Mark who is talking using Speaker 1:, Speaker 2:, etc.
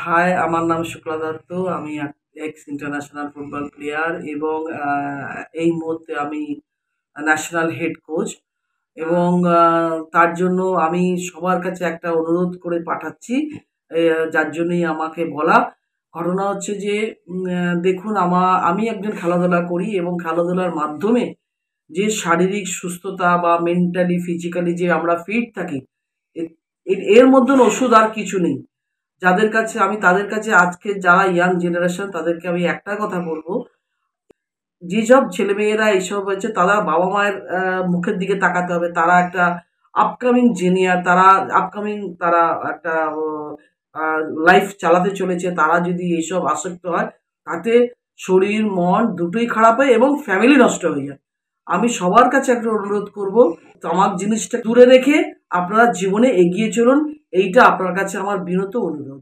Speaker 1: High, আমার নাম শুক্লা দত্ত। আমি এক্স ইন্টারন্যাশনাল ফুটবল প্লেয়ার এবং এই মুহূর্তে আমি ন্যাশনাল হেড কোচ এবং তার জন্য আমি সবার কাছে একটা অনুরোধ করে পাঠাচ্ছি, যার জন্যই আমাকে বলা। ঘটনা হচ্ছে যে দেখুন আমি একজন খেলাধুলা করি এবং খেলাধুলার মাধ্যমে যে শারীরিক সুস্থতা বা মেন্টালি ফিজিক্যালি যে আমরা ফিট থাকি, এর মধ্যে ওষুধ আর কিছু নেই। তাদের কাছে আজকে যারা ইয়াং জেনারেশন তাদেরকে আমি একটা কথা বলবো, যেসব ছেলেমেয়েরা এইসব হয়েছে তারা বাবা মায়ের মুখের দিকে তাকাতে হবে। তারা একটা আপকামিং জুনিয়র, তারা একটা লাইফ চালাতে চলেছে। তারা যদি এইসব আসক্ত হয়, তাতে শরীর মন দুটোই খারাপ হয় এবং ফ্যামিলি নষ্ট হয়ে যায়। আমি সবার কাছে একটা অনুরোধ করব, তামাক জিনিসটা দূরে রেখে আপনারা জীবনে এগিয়ে চলুন। এইটা আপনার কাছে আমার বিনত অনুরোধ।